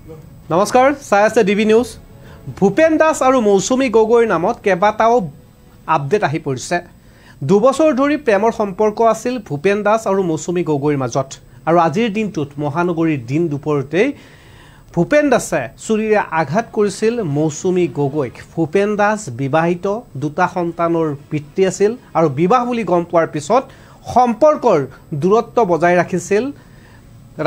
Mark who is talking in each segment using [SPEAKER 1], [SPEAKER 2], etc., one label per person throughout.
[SPEAKER 1] নমস্কাৰ চাই আছে ডিবি নিউজ ভূপেন দাস আৰু মৌচুমী গগৈৰ নামত কেইবাটাও আপডেট আহি পৰিছে দুবছৰ ধৰি প্ৰেমৰ সম্পৰ্ক আছিল ভূপেন দাস আৰু মৌচুমী গগৈৰ মাজত আৰু আজিৰ দিনটোত মহানগৰীৰ দিন দুপৰতে ভূপেন দাসে চুৰিৰে আঘাত কৰিছিল মৌচুমী গগৈক ভূপেন দাস বিবাহিত দুটা সন্তানৰ পিতৃ আছিল আৰু বিবাহ বুলি গম পোৱাৰ পিছত সম্পৰ্কৰ দূৰত্ব বজাই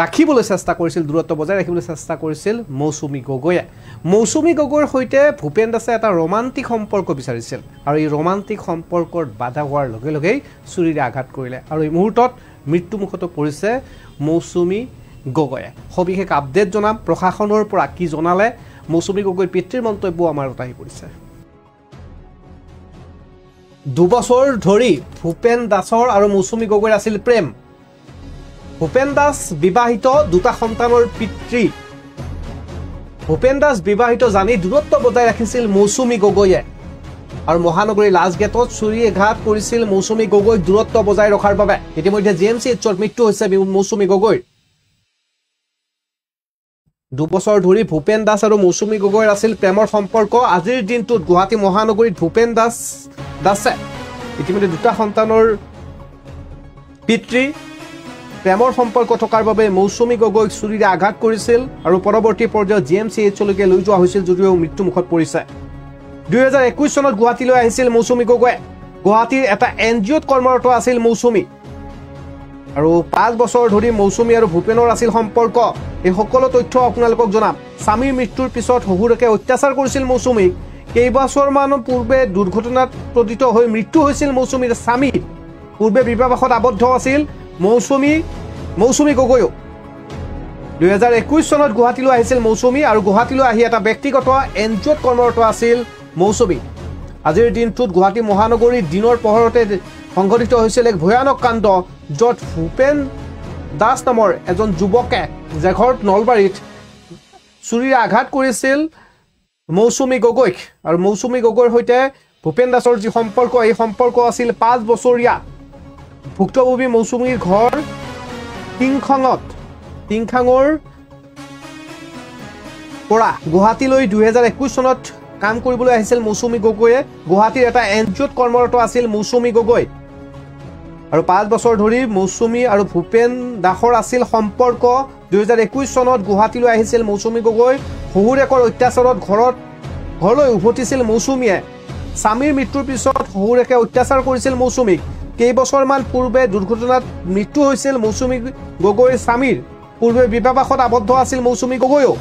[SPEAKER 1] ৰাখিবলৈ চেষ্টা কৰিছিল দূৰত্ব বজাই ৰাখিবলৈ চেষ্টা কৰিছিল মৌচুমী গগৈয়ে মৌচুমী গগৈৰ সৈতে ভূপেন দাসে এটা ৰোমান্টিক সম্পৰ্ক বিচাৰিছিল আৰু এই ৰোমান্টিক সম্পৰ্কৰ বাধা হোৱাৰ লগে লগেই চুৰিৰে আঘাত কৰিলে আৰু এই মুহূৰ্তত মৃত্যুমুখত পৰিছে মৌচুমী গগৈয়ে সবিশেষ আপডেট জনাম প্ৰশাসনৰ পৰা কি জনালে মৌচুমী গগৈৰ পিতৃৰ মন্তব্য আমাৰ আহি পৰিছে দুবছৰ ধৰি ভূপেন দাসৰ আৰু মৌচুমী গগৈৰ আছিল প্ৰেম ভূপেন দাস বিবাহিত দুটা সন্তানৰ পিতৃ ভূপেন দাস বিবাহিত জানি দূৰত্ব বজাই ৰাখিছিল মৌচুমী গগৈয়ে আৰু মহানগৰীৰ লাজ গেটত চুৰি আঘাত কৰিছিল মৌচুমী গগৈক দূৰত্ব বজাই ৰখাৰ বাবে ইতিমধ্যে জিএমচিএইচত মৃত্যু হৈছে মৌচুমী গগৈৰ দুবছৰ ধৰি ভূপেন দাস আৰু মৌচুমী গগৈৰ আছিল প্ৰেমৰ সম্পৰ্ক আজিৰ দিনটোত গুৱাহাটী মহানগৰীত ভূপেন দাসে ইতিমধ্যে দুটা সন্তানৰ পিতৃ প্ৰেমৰ সম্পৰ্ক থকাৰ বাবে মৌচুমী গগৈক চুৰিৰে আঘাত কৰিছিল আৰু পৰৱৰ্তী পৰ্যায়ত জিএমচিএইচলৈকে লৈ যোৱা হৈছিল যদিও মৃত্যুমুখত পৰিছে 2021 চনত গুৱাহাটীলৈ আহিছিল মৌচুমী গগৈ গুৱাহাটীৰ এটা এনজিঅ'ত কৰ্মৰত আছিল মৌচুমী আৰু 5 বছৰ ধৰি মৌচুমী আৰু ভূপেনৰ আছিল সম্পৰ্ক এই সকলো তথ্য আপোনালোকক জনাম স্বামীৰ মৃত্যুৰ পিছত শহুৰেকে অত্যাচাৰ কৰিছিল মৌচুমীক কেইবছৰমান পূৰ্বে দুৰ্ঘটনাত পতিত হৈ মৃত্যু হৈছিল মৌচুমীৰ স্বামী পূৰ্বে বিবাহত আবদ্ধ আছিল মৌচুমী গগৈও 2021 চনত গুৱাহাটীলৈ আহিছিল মৌচুমী আৰু গুৱাহাটীলৈ আহি এটা ব্যক্তিগত এনজিঅ'ত কৰ্মৰত আছিল মৌচুমী আজিৰ দিনটোত গুৱাহাটী মহানগৰীৰ দিনৰ পোহৰতে সংঘটিত হৈছিল এক ভয়ানক কাণ্ড য'ত ভূপেন দাস নামৰ এজন যুৱকে জেঘৰত নলবাৰীত চুৰিৰে আঘাত কৰিছিল মৌচুমী গগৈক আৰু মৌচুমী গগৈৰ সৈতে ভূপেন দাসৰ যি সম্পৰ্ক এই সম্পৰ্ক আছিল 5 বছৰীয়া ভুক্তভোগী মৌচুমীৰ ঘৰ টিংখাঙৰ পৰা গুৱাহাটীলৈ 2021 চনত কাম কৰিবলৈ আহিছিল মৌচুমী গগৈয়ে গুৱাহাটীৰ এটা এনজিঅ'ত কৰ্মৰত আছিল মৌচুমী গগৈ আৰু 5 বছৰ ধৰি মৌচুমী আৰু ভূপেন দাসৰ আছিল সম্পৰ্ক 2021 চনত গুৱাহাটীলৈ আহিছিল মৌচুমী গগৈ শহুৰেকৰ অত্যাচাৰত ঘৰলৈ উভতিছিল মৌচুমীয়ে স্বামীৰ মৃত্যুৰ পিছত শহুৰেকে অত্যাচাৰ কৰিছিল মৌচুমীক কেইবছৰমান পূৰ্বে দুৰ্ঘটনাত মৃত্যু হৈছিল মৌচুমী গগৈৰ স্বামীৰ পূৰ্বে বিবাহত আবদ্ধ আছিল মৌচুমী গগৈও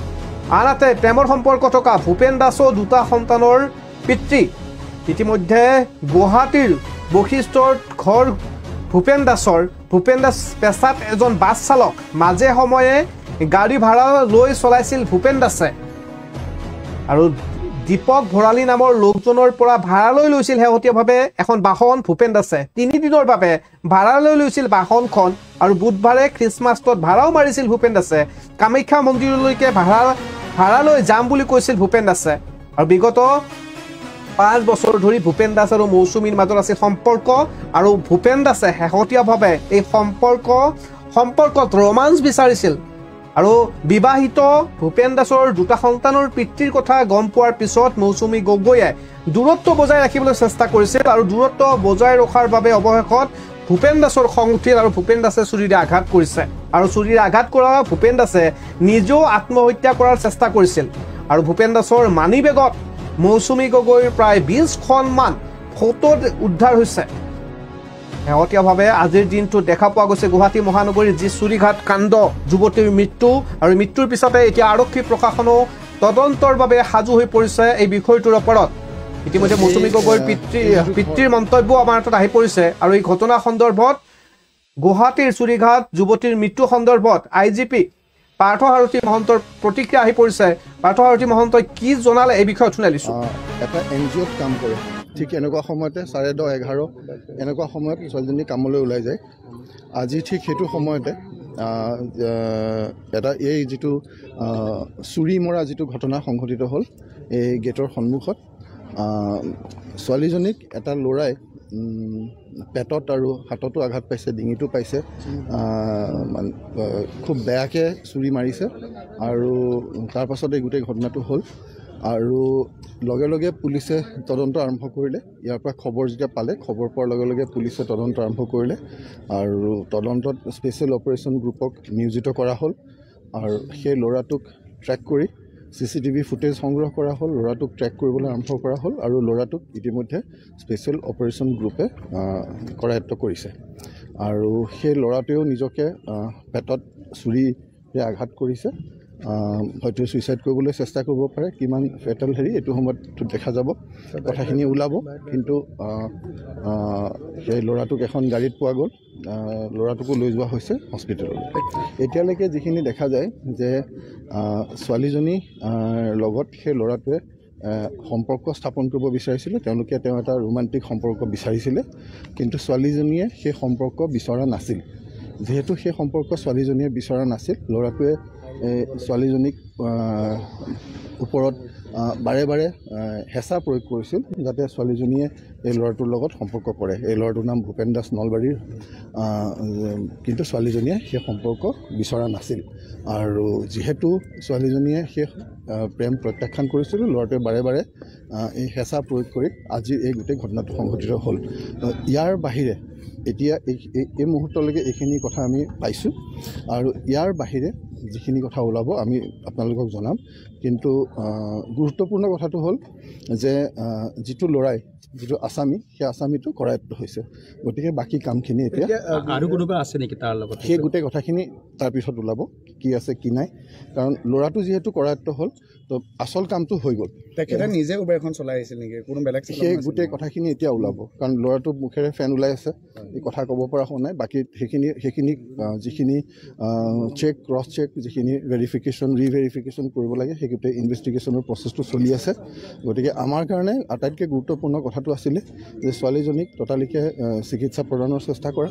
[SPEAKER 1] আনহাতে প্ৰেমৰ সম্পৰ্ক থকা ভূপেন দাসো দুটা সন্তানৰ পিতৃ ইতিমধ্যে গুৱাহাটীৰ বৈশিষ্ট্যৰ ঘৰ ভূপেন দাস পেছাত এজন বাছ চালক মাজে সময়ে গাড়ী ভাড়া লৈ চলাইছিল ভূপেন দাসে আৰু দীপক ভৰালী নামৰ লোকজনৰ পৰা ভাড়ালৈ লৈছিল শেহতীয়াভাৱে এখন বাহন ভূপেন দাসে 3 দিনৰ বাবে ভাড়ালৈ লৈছিল বাহনখন আৰু বুধবাৰে খ্ৰীষ্টমাছত ভাড়াও মাৰিছিল ভূপেন দাসে কামাখ্যা মন্দিৰলৈকে ভাড়ালৈ যাম বুলি কৈছিল ভূপেন দাসে আৰু বিগত 5 বছৰ ধৰি ভূপেন দাস আৰু মৌচুমীৰ মাজত আছিল সম্পৰ্ক আৰু ভূপেন দাসে শেহতীয়াভাৱে এই সম্পৰ্কত ৰোমান্স বিচাৰিছিল আৰু বিবাহিত ভূপেন দাসৰ দুটা সন্তানৰ পিতৃৰ কথা গম পোৱাৰ পিছত মৌচুমী গগৈয়ে দূৰত্ব বজাই ৰাখিবলৈ চেষ্টা কৰিছিল আৰু দূৰত্ব বজাই ৰখাৰ বাবে অৱশেষত ভূপেন দাসৰ খং উঠিল আৰু ভূপেন দাসে চুৰিৰে আঘাত কৰিছে আৰু চুৰিৰে আঘাত কৰা ভূপেন দাসে নিজেও আত্মহত্যা কৰাৰ চেষ্টা কৰিছিল আৰু ভূপেন দাসৰ মানি বেগত মৌচুমী গগৈৰ প্ৰায় 20খনমান ফটো উদ্ধাৰ হৈছে শেহতীয়াভাৱে আজিৰ দিনটো দেখা পোৱা গৈছে গুৱাহাটী মহানগৰীৰ যি চুৰিঘাট কাণ্ড যুৱতীৰ মৃত্যু আৰু মৃত্যুৰ পিছতে এতিয়া আৰক্ষী প্ৰশাসনো তদন্তৰ বাবে সাজু হৈ পৰিছে এই বিষয়টোৰ ওপৰত ইতিমধ্যে মৌচুমী গগৈৰ পিতৃৰ মন্তব্য আমাৰ হাতত আহি পৰিছে আৰু এই ঘটনা সন্দৰ্ভত গুৱাহাটীৰ চুৰিঘাট যুৱতীৰ মৃত্যু সন্দৰ্ভত আইজিপি পাৰ্থসাৰথী মহন্তৰ প্ৰতিক্ৰিয়া আহি পৰিছে পাৰ্থসাৰথী মহন্তই কি জনালে এই বিষয়ত শুনাই লৈছো
[SPEAKER 2] এটা এনজিঅ'ত কাম কৰে ঠিক এনেকুৱা সময়তে 10:30-11 এনেকুৱা সময়ত ছোৱালীজনী কামলৈ ওলাই যায় আজি ঠিক সেইটো সময়তে এটা এই যিটো চুৰি মৰা যিটো ঘটনা সংঘটিত হ'ল এই গেটৰ সন্মুখত ছোৱালীজনীক এটা ল'ৰাই পেটত আৰু হাততো আঘাত পাইছে, ডিঙিটো পাইছে, খুব বেয়াকৈ চুৰি মাৰিছে আৰু তাৰ পাছত এই গোটেই ঘটনাটো হ'ল আৰু লগে লগে পুলিচে তদন্ত আৰম্ভ কৰিলে। ইয়াৰ পৰা খবৰ যেতিয়া পালে, খবৰ পোৱাৰ লগে লগে পুলিচে তদন্ত আৰম্ভ কৰিলে আৰু তদন্তত স্পেচিয়েল অপাৰেশ্যন গ্ৰুপক নিয়োজিত কৰা হ'ল আৰু সেই ল'ৰাটোক ট্ৰেক কৰি CCTV ফুটেজ সংগ্ৰহ কৰা হ'ল, ল'ৰাটোক ট্ৰেক কৰিবলৈ আৰম্ভ কৰা হ'ল আৰু ল'ৰাটোক ইতিমধ্যে স্পেচিয়েল অপাৰেশ্যন গ্ৰুপে কৰায়ত্ব কৰিছে আৰু সেই ল'ৰাটোৱেও নিজকে পেটত চুৰিৰে আঘাত কৰিছে, হয়তো ছুইচাইড কৰিবলৈ চেষ্টা কৰিব পাৰে। কিমান ফেটেল এইটো সময়ত দেখা যাব, কথাখিনি ওলাব। কিন্তু সেই ল'ৰাটোক এখন গাড়ীত পোৱা গ'ল, ল'ৰাটোকো লৈ যোৱা হৈছে হস্পিটেললৈ। এতিয়ালৈকে যিখিনি দেখা যায় যে ছোৱালীজনীৰ লগত সেই ল'ৰাটোৱে সম্পৰ্ক স্থাপন কৰিব বিচাৰিছিলে, তেওঁলোকে এটা ৰোমান্টিক সম্পৰ্ক বিচাৰিছিলে, কিন্তু ছোৱালীজনীয়ে সেই সম্পৰ্ক বিচৰা নাছিল। যিহেতু সেই সম্পৰ্ক ছোৱালীজনীয়ে বিচৰা নাছিল, ল'ৰাটোৱে ছোৱালীজনীক ওপৰত বাৰে বাৰে হেঁচা প্ৰয়োগ কৰিছিল যাতে ছোৱালীজনীয়ে এই ল'ৰাটোৰ লগত সম্পৰ্ক কৰে। এই ল'ৰাটোৰ নাম ভূপেন দাস নলবাৰীৰ, কিন্তু ছোৱালীজনীয়ে সেই সম্পৰ্ক বিচৰা নাছিল আৰু যিহেতু ছোৱালীজনীয়ে সেই প্ৰেম প্ৰত্যাখ্যান কৰিছিল, ল'ৰাটোৱে বাৰে বাৰে এই হেঁচা প্ৰয়োগ কৰি আজি এই গোটেই ঘটনাটো সংঘটিত হ'ল। ইয়াৰ বাহিৰে এতিয়া এই মুহূৰ্তলৈকে এইখিনি কথা আমি পাইছোঁ আৰু ইয়াৰ বাহিৰে যিখিনি কথা ওলাব আমি আপোনালোকক জনাম। কিন্তু গুৰুত্বপূৰ্ণ কথাটো হ'ল যে যিটো আসামী, সেই আসামীটো কৰায়ত্ব হৈছে। গতিকে বাকী কামখিনি এতিয়া
[SPEAKER 3] আৰু কোনোবা আছে নেকি তাৰ লগত,
[SPEAKER 2] সেই গোটেই কথাখিনি তাৰপিছত ওলাব, কি আছে কি নাই। কাৰণ ল'ৰাটো যিহেতু কৰায়ত্ব হ'ল, তো আচল কামটো হৈ গ'ল।
[SPEAKER 4] তেখেতে নিজে উবেৰখন চলাই আহিছিল নেকি, কোনো বেলেগ?
[SPEAKER 2] সেই গোটেই কথাখিনি এতিয়া ওলাব, কাৰণ ল'ৰাটোৰ মুখেৰে ফেন ওলাই আছে, এই কথা ক'ব পৰা হোৱা নাই। বাকী সেইখিনি যিখিনি চেক, ক্ৰছ চেক, যিখিনি ভেৰিফিকেশ্যন, ৰিভেৰিফিকেশ্যন কৰিব লাগে, সেই গোটেই ইনভেষ্টিগেশ্যনৰ প্ৰচেছটো চলি আছে। গতিকে আমাৰ কাৰণে আটাইতকৈ গুৰুত্বপূৰ্ণ কথাটো আছিলে যে ছোৱালীজনীক ততালিকে চিকিৎসা প্ৰদানৰ চেষ্টা কৰা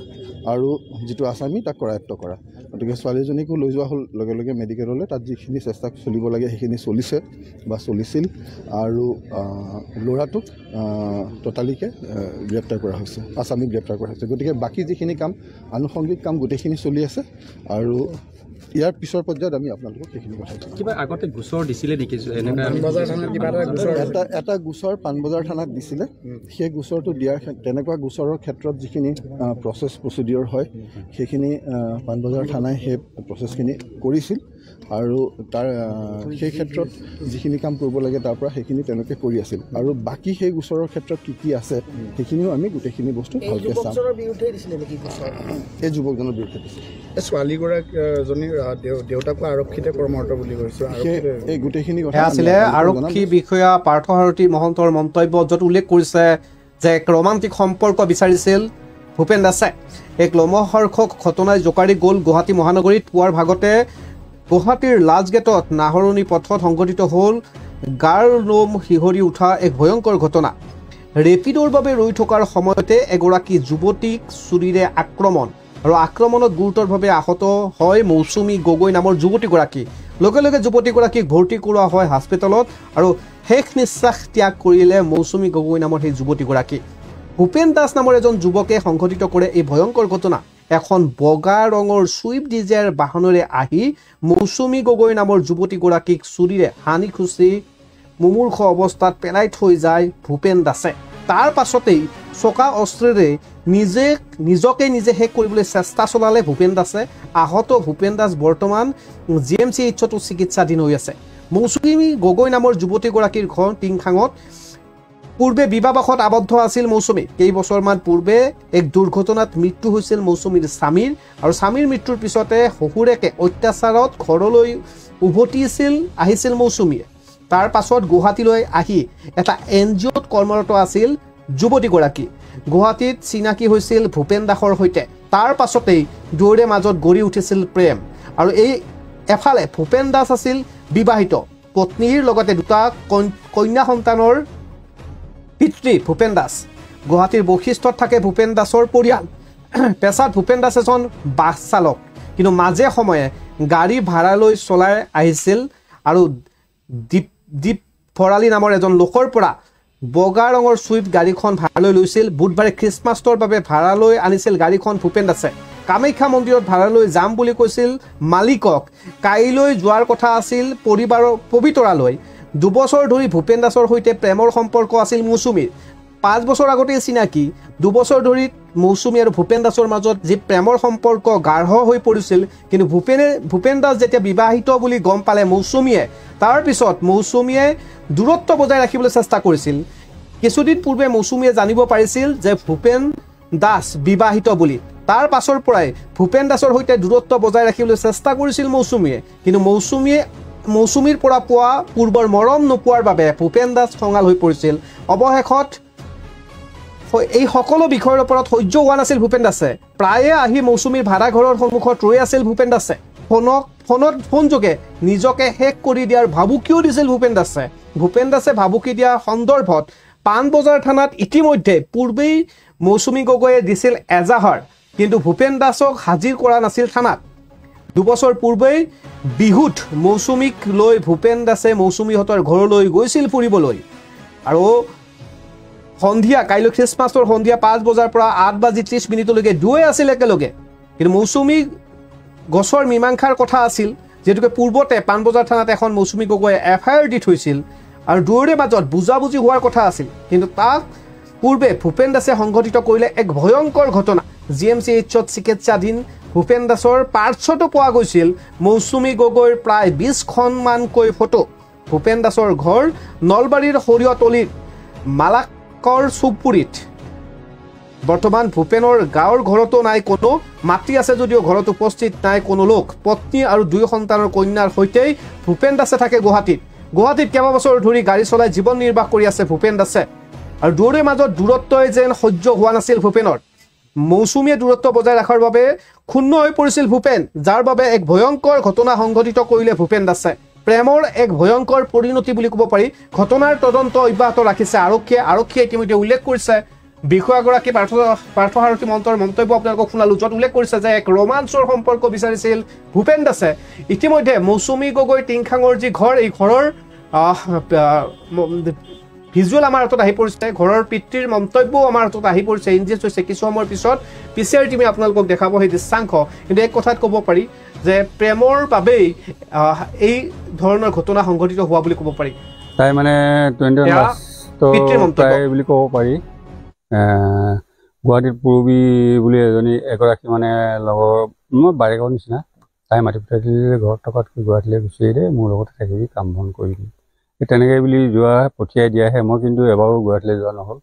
[SPEAKER 2] আৰু যিটো আসামী তাক কৰায়ত্ব কৰা। গতিকে ছোৱালীজনীকো লৈ যোৱা হ'ল লগে লগে মেডিকেললৈ, তাত যিখিনি চেষ্টা চলিব লাগে সেইখিনি চলিছে বা চলিছিল আৰু ল'ৰাটোক ততালিকে গ্ৰেপ্তাৰ কৰা হৈছে, আসামীক গ্ৰেপ্তাৰ কৰা হৈছে। গতিকে বাকী যিখিনি কাম, আনুষংগিক কাম গোটেইখিনি চলি আছে আৰু ইয়াৰ পিছৰ পৰ্যায়ত আমি আপোনালোকক সেইখিনি কথা
[SPEAKER 3] কিবা আগতে গোচৰ দিছিলে নেকি?
[SPEAKER 2] এটা গোচৰ পাণবজাৰ থানাত দিছিলে। সেই গোচৰটো দিয়াৰ তেনেকুৱা গোচৰৰ ক্ষেত্ৰত যিখিনি প্ৰচিডিঅ'ৰ হয় সেইখিনি পাণবজাৰ থানাই সেই প্ৰচেছখিনি কৰিছিল আৰু সেই ক্ষেত্ৰত যিখিনি কাম কৰিব লাগে তাৰ পৰা সেইখিনি তেওঁলোকে কৰি আছিল। আৰু বাকী সেই গোচৰৰ ক্ষেত্ৰত কি আছে সেইখিনিও আমি গোটেইখিনি বস্তু ভালকৈ চাম। এই যুৱকজনৰ বিৰুদ্ধে দিছিল।
[SPEAKER 4] ছোৱালীগৰাকীজনীৰ দেউতাকো আৰক্ষীতে কৰ্মৰত বুলি কৈছে।
[SPEAKER 2] এই গোটেইখিনি কথা
[SPEAKER 1] আছিলে আৰক্ষী বিষয়া পাৰ্থসাৰথী মহন্তৰ মন্তব্য, য'ত উল্লেখ কৰিছে যে এক ৰোমান্টিক সম্পৰ্ক বিচাৰিছিল ভূপেন দাসে। এক লোমহৰ্ষক ঘটনাই জোকাৰি গ'ল গুৱাহাটী মহানগৰীত। পুৱাৰ ভাগতে গুৱাহাটীৰ লাজগেটত নাহৰণি পথত সংঘটিত হ'ল গাৰ নোম শিহৰি উঠা এক ভয়ংকৰ ঘটনা। ৰেপিডৰ বাবে ৰৈ থকাৰ সময়তে এগৰাকী যুৱতীক চুৰিৰে আক্ৰমণ আৰু আক্ৰমণত গুৰুতৰভাৱে আহত হয় মৌচুমী গগৈ নামৰ যুৱতীগৰাকী। লগে লগে যুৱতীগৰাকীক ভৰ্তি কৰোৱা হয় হাস্পতালত আৰু শেষ নিশ্বাস ত্যাগ কৰিলে মৌচুমী গগৈ নামৰ সেই যুৱতীগৰাকী। ভূপেন দাস নামৰ এজন যুৱকে সংঘটিত কৰে এই ভয়ংকৰ ঘটনা। এখন বগা ৰঙৰ ছুইফ্ট ডিজায়াৰ বাহনেৰে আহি মৌচুমী গগৈ নামৰ যুৱতীগৰাকীক চুৰিৰে হানি খুচি মুমূৰ্ষ অৱস্থাত পেলাই থৈ যায় ভূপেন দাসে। তাৰ পাছতেই চকা অস্ত্ৰেৰে নিজকে নিজে শেষ কৰিবলৈ চেষ্টা চলালে ভূপেন দাসে। আহত ভূপেন দাস বৰ্তমান GMCHতো চিকিৎসাধীন হৈ আছে। মৌচুমী গগৈ নামৰ যুৱতীগৰাকীৰ ঘৰ টিংখাঙত। পূৰ্বে বিবাহপাশত আবদ্ধ আছিল মৌচুমী। কেইবছৰমান পূৰ্বে এক দুৰ্ঘটনাত মৃত্যু হৈছিল মৌচুমীৰ স্বামীৰ আৰু স্বামীৰ মৃত্যুৰ পিছতে শহুৰেকে অত্যাচাৰত ঘৰলৈ উভতি আহিছিল মৌচুমীয়ে। তাৰ পাছত গুৱাহাটীলৈ আহি এটা NGOত কৰ্মৰত আছিল যুৱতীগৰাকী। গুৱাহাটীত চিনাকি হৈছিল ভূপেন দাসৰ সৈতে। তাৰ পাছতেই দুয়োৰে মাজত গঢ়ি উঠিছিল প্ৰেম আৰু এফালে ভূপেন দাস আছিল বিবাহিত, পত্নীৰ লগতে দুটা কন্যা সন্তানৰ পিতৃ ভূপেন দাস। গুৱাহাটীৰ বৈশিষ্ট্যত থাকে ভূপেন দাসৰ পৰিয়াল। পেছাত ভূপেন দাস এজন বাছ চালক, কিন্তু মাজে সময়ে গাড়ী ভাড়ালৈ চলাই আহিছিল আৰু দীপ ভৰালী নামৰ এজন লোকৰ পৰা বগা ৰঙৰ ছুইফ্ট গাড়ীখন ভাড়ালৈ লৈছিল। বুধবাৰে খ্ৰীষ্টমাছৰ বাবে ভাড়ালৈ আনিছিল গাড়ীখন ভূপেন দাসে। কামাখ্যা মন্দিৰত ভাড়ালৈ যাম বুলি কৈছিল মালিকক। কাইলৈ যোৱাৰ কথা আছিল পৰিবাৰৰ পবিতৰালৈ। 2 বছৰ ধৰি ভূপেন দাসৰ সৈতে প্ৰেমৰ সম্পৰ্ক আছিল মৌচুমীৰ। 5 বছৰ আগতেই চিনাকি। 2 বছৰ ধৰি মৌচুমী আৰু ভূপেন দাসৰ মাজত যি প্ৰেমৰ সম্পৰ্ক গাঢ় হৈ পৰিছিল, কিন্তু ভূপেন দাস যেতিয়া বিবাহিত বুলি গম পালে মৌচুমীয়ে, তাৰ পিছত মৌচুমীয়ে দূৰত্ব বজাই ৰাখিবলৈ চেষ্টা কৰিছিল। কিছুদিন পূৰ্বে মৌচুমীয়ে জানিব পাৰিছিল যে ভূপেন দাস বিবাহিত বুলি। তাৰ পাছৰ পৰাই ভূপেন দাসৰ সৈতে দূৰত্ব বজাই ৰাখিবলৈ চেষ্টা কৰিছিল মৌচুমীয়ে, কিন্তু মৌচুমীৰ পৰা পোৱা পূৰ্বৰ মৰম নোপোৱাৰ বাবে ভূপেন দাস খঙাল হৈ পৰিছিল। অৱশেষত এই সকলো বিষয়ৰ ওপৰত সহ্য হোৱা নাছিল ভূপেন দাসে। প্ৰায়ে আহি মৌচুমীৰ ভাড়াঘৰৰ সন্মুখত ৰৈ আছিল ভূপেন দাসে। ফোনযোগে নিজকে শেষ কৰি দিয়াৰ ভাবুকিও দিছিল ভূপেন দাসে। ভূপেন দাসে ভাবুকি দিয়া সন্দৰ্ভত পাণবজাৰ থানাত ইতিমধ্যে পূৰ্বেই মৌচুমী গগৈয়ে দিছিল এজাহাৰ, কিন্তু ভূপেন দাসক হাজিৰ কৰা নাছিল থানাত। 2 বছৰ পূৰ্বেই বিহুত মৌচুমীক লৈ ভূপেন দাসে মৌচুমীহঁতৰ ঘৰলৈ গৈছিল ফুৰিবলৈ। আৰু সন্ধিয়া কাইলৈ খ্ৰীষ্টমাছৰ সন্ধিয়া 5 বজাৰ পৰা 8:30 দুয়ে আছিল একেলগে। কিন্তু মৌচুমী গছৰ মীমাংসাৰ কথা আছিল, যিহেতুকে পূৰ্বতে পাণবজাৰ থানাত এখন মৌচুমী গগৈয়ে FIR দি থৈছিল আৰু দুয়োৰে মাজত বুজাবুজি হোৱাৰ কথা আছিল। কিন্তু তাক পূৰ্বে ভূপেন দাসে সংঘটিত কৰিলে এক ভয়ংকৰ ঘটনা। GMCHত চিকিৎসাধীন ভূপেন দাসৰ পাৰ্চতো পোৱা গৈছিল মৌচুমী গগৈৰ প্ৰায় 20খনমানকৈ ফটো। ভূপেন দাসৰ ঘৰ নলবাৰীৰ সৰিয়তলীৰ মালাকৰ চুবুৰীত। বৰ্তমান ভূপেনৰ গাঁৱৰ ঘৰতো নাই কোনো, মাটি আছে যদিও ঘৰত উপস্থিত নাই কোনো লোক। পত্নী আৰু 2 সন্তানৰ কন্যাৰ সৈতেই ভূপেন দাসে থাকে গুৱাহাটীত কেইবাবছৰ ধৰি গাড়ী চলাই জীৱন নিৰ্বাহ কৰি আছে ভূপেন দাসে। আৰু দুয়োৰে মাজত দূৰত্বই যেন সহ্য হোৱা নাছিল ভূপেনৰ। মৌচুমীয়ে দূৰত্ব বজাই ৰখাৰ বাবে ক্ষুণ্ণ হৈ পৰিছিল ভূপেন, যাৰ বাবে এক ভয়ংকৰ ঘটনা সংঘটিত কৰিলে ভূপেন দাসে। প্ৰেমৰ এক ভয়ংকৰ পৰিণতি বুলি ক'ব পাৰি। ঘটনাৰ তদন্ত অব্যাহত ৰাখিছে আৰক্ষীয়ে ইতিমধ্যে উল্লেখ কৰিছে। বিষয়াগৰাকী পাৰ্থসাৰথী মহন্তৰ মন্তব্য আপোনালোকক শুনালো, য'ত উল্লেখ কৰিছে যে এক ৰোমাঞ্চৰ সম্পৰ্ক বিচাৰিছিল ভূপেন দাসে। ইতিমধ্যে মৌচুমী গগৈ টিংখাঙৰ যি ঘৰ, এই ঘৰৰ ভিজুৱেল আমাৰ হাতত আহি পৰিছে। ঘৰৰ পিতৃৰ মন্তব্যও আমাৰ হাতত আহি পৰিছে। ইনজেষ্ট হৈছে কিছু সময়ৰ পিছত PCR টিমে আপোনালোকক দেখাব সেই দৃশ্যাংশ। কিন্তু এক কথাত ক'ব পাৰি যে প্ৰেমৰ বাবেই এই ধৰণৰ ঘটনা সংঘটিত হোৱা বুলি ক'ব পাৰি।
[SPEAKER 5] তাই মানে 21 বুলি ক'ব পাৰি। গুৱাহাটীত পূৰবী বুলি এগৰাকী মানে লগৰ মোৰ বাৰেকৰ নিচিনা, তাই মাতি পঠাই দিলে ঘৰত থকাতকৈ গুৱাহাটীলৈ গুচি আহিলে, মোৰ লগতে থাকিবি, কাম বন কৰিবি। তেনেকৈ বুলি পঠিয়াই দিয়াহে। মই কিন্তু এবাৰো গুৱাহাটীলৈ যোৱা নহ'ল।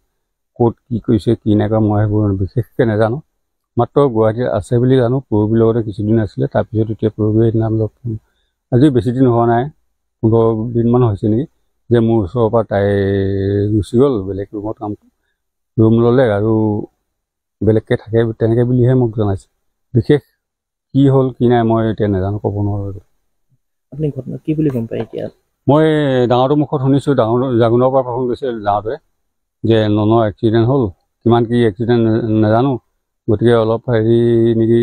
[SPEAKER 5] ক'ত কি কৰিছে কি নাই কৰা মই সেইবোৰ বিশেষকৈ নাজানো। মাত্ৰ গুৱাহাটীত আছে বুলি জানো। পূৰবীৰ লগতে কিছুদিন আছিলে, তাৰপিছত এতিয়া পূৰবীৰ নাম লগ আজি বেছি দিন হোৱা নাই, 15 দিনমান হৈছে নেকি, যে মোৰ ওচৰৰ পৰা তাই গুচি গ'ল, বেলেগ ৰুমত ৰুম ল'লে আৰু বেলেগকৈ থাকে, তেনেকৈ বুলিহে মোক জনাইছে। বিশেষ কি হ'ল কি নাই মই এতিয়া নাজানো, ক'ব নোৱাৰোঁ।
[SPEAKER 6] আপুনি ঘটনা কি বুলি গম পায় এতিয়া?
[SPEAKER 5] মই ডাঙৰটোৰ মুখত শুনিছোঁ, জাগুনৰ পৰা ফোন কৰিছে ডাঙৰটোৱে যে ননৰ এক্সিডেণ্ট হ'ল। কিমান কি এক্সিডেণ্ট নাজানো, গতিকে অলপ হেৰি নেকি,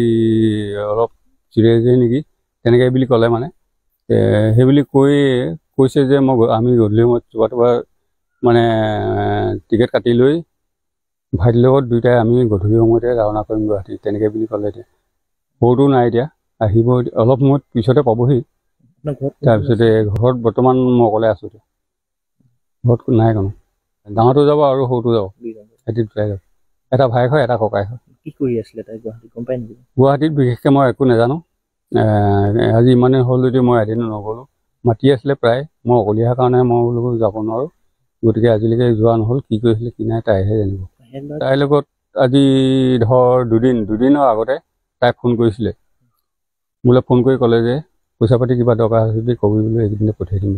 [SPEAKER 5] অলপ চিৰিয়াছেই নেকি, তেনেকৈ বুলি ক'লে মানে। সেই বুলি কৈছে যে আমি গধূলি সময়ত যোৱা মানে টিকেট কাটি লৈ ভাইটিৰ লগত দুয়োটাই আমি গধূলি সময়তে ৰাওনা কৰিম গুৱাহাটী, তেনেকৈ বুলি ক'লে। এতিয়া সৰুটো নাই, এতিয়া আহিব অলপ সময়ত পিছতে পাবহি। তাৰপিছতে ঘৰত বৰ্তমান মই অকলে আছোঁ। এতিয়া ঘৰত নাই কোনো। ডাঙৰটো যাব আৰু সৰুটো যাব, সিহঁতি দুটাই যাব। এটা ভায়েক হয়, এটা ককাই হয়।
[SPEAKER 6] কি কৰি আছিলে তাই গুৱাহাটীত গম পাই নেকি?
[SPEAKER 5] গুৱাহাটীত বিশেষকৈ মই একো নাজানো। আজি ইমানেই হ'ল যদি মই এদিনো নগ'লোঁ। মাতি আছিলে প্ৰায়, মই অকলীয়াৰ কাৰণে মই বোলো যাব নোৱাৰোঁ, গতিকে আজিলৈকে যোৱা নহ'ল। কি কৰিছিলে কি নাই তাইহে জানিব। তাইৰ লগত আজি ধৰ দুদিনৰ আগতে তাই ফোন কৰিছিলে মোলৈ। ফোন কৰি ক'লে যে পইচা পাতি কিবা দৰকাৰ হৈছে যদি কবি বোলো, এইকেইদিনতে পঠিয়াই দিম।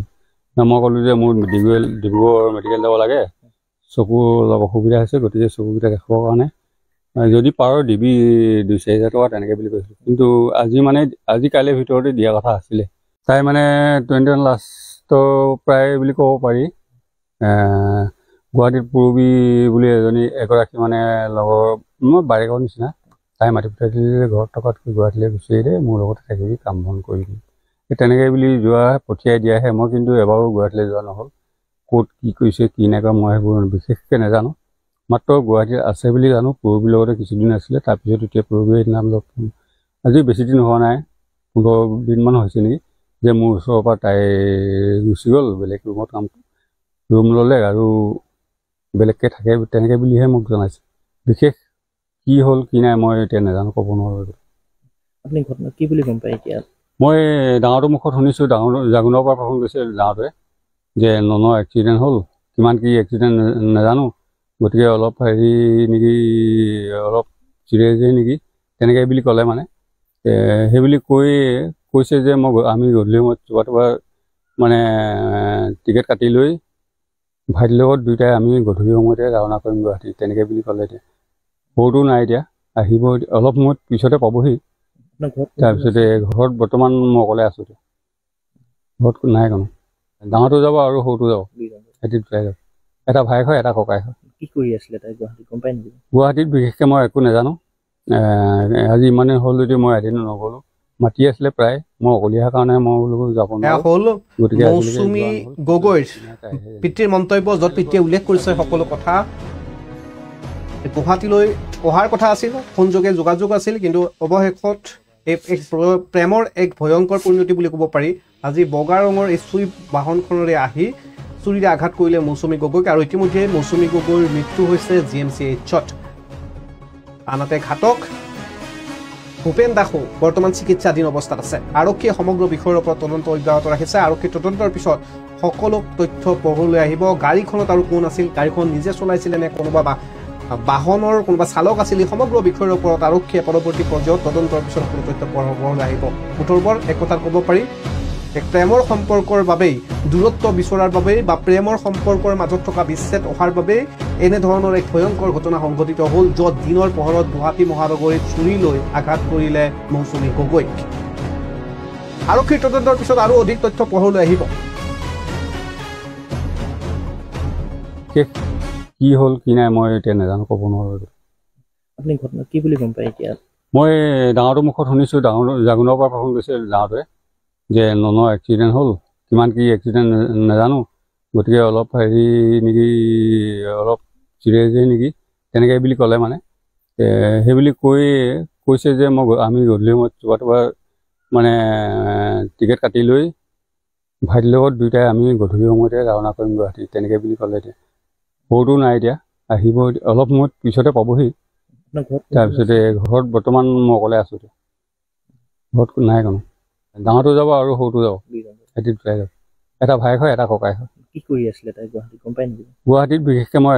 [SPEAKER 5] মই ক'লোঁ যে মোৰ ডিব্ৰুগড় মেডিকেল যাব লাগে, চকু অলপ অসুবিধা হৈছে, গতিকে চকুকেইটা দেখাবৰ কাৰণে যদি পাৰ দিবি 2-4 হাজাৰ টকা, তেনেকৈ বুলি কৈছিলোঁ। কিন্তু আজি কাইলৈৰ ভিতৰতে দিয়া কথা আছিলে। তাই মানে 21 লাষ্টৰ প্ৰায় বুলি ক'ব পাৰি। গুৱাহাটীত পূৰবী বুলি এগৰাকী মানে লগৰ মোৰ বাৰেকৰ নিচিনা, তাই মাতি পঠাই দিলে ঘৰত থকাতকৈ গুৱাহাটীলৈ গুচি আহিলে, মোৰ লগতে থাকিবি, কাম বন কৰিবি। তেনেকৈ বুলি পঠিয়াই দিয়াহে। মই কিন্তু এবাৰো গুৱাহাটীলৈ যোৱা নহ'ল। ক'ত কি কৰিছে কি নাই কৰা মই সেইবোৰ বিশেষকৈ নাজানো। মাত্ৰ গুৱাহাটীত আছে বুলি জানো। পৰবীৰ লগতে কিছুদিন আছিলে, তাৰপিছত এতিয়া পৰবীৰ নাম লগ আজি বেছি দিন হোৱা নাই, 15 দিনমান হৈছে নেকি, যে মোৰ ওচৰৰ পৰা তাই গুচি গ'ল, বেলেগ ৰুমত ৰুম ল'লে আৰু বেলেগকৈ থাকে, তেনেকৈ বুলিহে মোক জনাইছে। বিশেষ কি হ'ল কি নাই মই এতিয়া নাজানো, ক'ব নোৱাৰোঁ।
[SPEAKER 6] আপুনি ঘটনা কি বুলি গম পায় এতিয়া?
[SPEAKER 5] মই ডাঙৰটোৰ মুখত শুনিছোঁ, জাগুনৰ পৰা ফোন কৰিছে যাওঁতে যে ননৰ এক্সিডেণ্ট হ'ল, কিমান কি এক্সিডেণ্ট নাজানো, গতিকে অলপ হেৰি নেকি, অলপ চিৰিয়াছে নেকি, তেনেকৈ বুলি ক'লে মানে। সেই বুলি কৈছে যে আমি গধূলি সময়ত তোমাৰ মানে টিকেট কাটি লৈ ভাইটিৰ লগত দুয়োটাই আমি গধূলি সময়তে ৰাওনা কৰিম গুৱাহাটী, তেনেকৈ বুলি ক'লে। এতিয়া সৰুটো নাই, এতিয়া আহিব অলপ সময়ত পিছতে পাবহি। তাৰপিছতে ঘৰত বৰ্তমান মই অকলে আছোঁ, ঘৰত নাই কোনো। ডাঙৰটো যাব আৰু সৰুটো যাব, সিহঁতি দুটাই যাব। এটা ভায়েক হয়, এটা ককাই হয়।
[SPEAKER 6] কি কৰি আছিলে তাই গুৱাহাটীত গম পায় নেকি?
[SPEAKER 5] গুৱাহাটীত বিশেষকৈ মই একো নাজানো। আজি ইমানে হ'ল যদি মই এদিনো নগ'লোঁ, মাতি আছিলে প্ৰায়, মই অকলীয়াৰ কাৰণে মই বোলো যাব নোৱাৰোঁ।
[SPEAKER 1] হ'ল মৌচুমী গগৈৰ পিতৃৰ মন্তব্য, য'ত পিতৃয়ে উল্লেখ কৰিছে সকলো কথা। গুৱাহাটীলৈ অহাৰ কথা আছিল, ফোনযোগে যোগাযোগ আছিল, কিন্তু অৱশেষত প্ৰেমৰ এক ভয়ংকৰ পৰিণতি বুলি ক'ব পাৰি। আজি বগা ৰঙৰ এই চুইফ্ট বাহনখনেৰে আহি চুৰিৰে আঘাত কৰিলে মৌচুমী গগৈক, আৰু ইতিমধ্যে মৌচুমী গগৈৰ মৃত্যু হৈছে GMCHত। আনহাতে ঘাতক ভূপেন দাসো বৰ্তমান চিকিৎসাধীন অৱস্থাত আছে। আৰক্ষীয়ে সমগ্ৰ বিষয়ৰ ওপৰত তদন্ত অব্যাহত ৰাখিছে। আৰক্ষীৰ তদন্তৰ পিছত সকলো তথ্য পোহৰলৈ আহিব। গাড়ীখনত আৰু কোন আছিল, গাড়ীখন নিজে চলাইছিলে নে কোনোবা বাহনৰ কোনোবা চালক আছিল, এই সমগ্ৰ বিষয়ৰ ওপৰত আৰক্ষীয়ে পৰৱৰ্তী পৰ্যায়ত তদন্তৰ পিছত সকলো তথ্য পোহৰলৈ আহিব। মুঠৰ এক কথা ক'ব পাৰি, এক প্ৰেমৰ সম্পৰ্কৰ বাবেই, দূৰত্ব বিচৰাৰ বাবেই বা প্ৰেমৰ সম্পৰ্কৰ মাজত থকা বিচ্ছেদ অহাৰ বাবেই এনেধৰণৰ এক ভয়ংকৰ ঘটনা সংঘটিত হ'ল, য'ত দিনৰ পোহৰত গুৱাহাটী মহানগৰীত চুৰি লৈ আঘাত কৰিলে মৌচুমী গগৈক। আৰক্ষীৰ তদন্তৰ পিছত আৰু অধিক তথ্য পোহৰলৈ আহিব।
[SPEAKER 5] কি হ'ল কি নাই মই এতিয়া নাজানো, ক'ব নোৱাৰোঁ।
[SPEAKER 6] আপুনি ঘটনা কি বুলি গম পায় এতিয়া?
[SPEAKER 5] মই ডাঙৰটোৰ মুখত শুনিছোঁ, জাগুনৰ পৰা ফোন কৰিছে যাওঁতে যে ননৰ এক্সিডেণ্ট হ'ল, কিমান কি এক্সিডেণ্ট নাজানো, গতিকে অলপ হেৰি নেকি, অলপ চিৰিয়াছে নেকি, তেনেকৈ বুলি ক'লে মানে। সেই বুলি কৈছে যে আমি গধূলি সময়ত তোমাৰ মানে টিকেট কাটি লৈ ভাইটিৰ লগত দুয়োটাই আমি গধূলি সময়তে ৰাওনা কৰিম গুৱাহাটী, তেনেকৈ বুলি ক'লে। এতিয়া সৰুটো নাই, এতিয়া আহিব অলপ সময়ত পিছতে পাবহি। তাৰপিছতে ঘৰত বৰ্তমান মই অকলে আছোঁ, ঘৰত নাই কোনো। ডাঙৰটো যাব আৰু সৰুটো যাব, সিহঁতি দুটাই যাব। এটা ভায়েক হয়, এটা ককাই হয়।
[SPEAKER 6] কি কৰি আছিলে তাই গুৱাহাটীত গম পায় নেকি?
[SPEAKER 5] গুৱাহাটীত বিশেষকৈ মই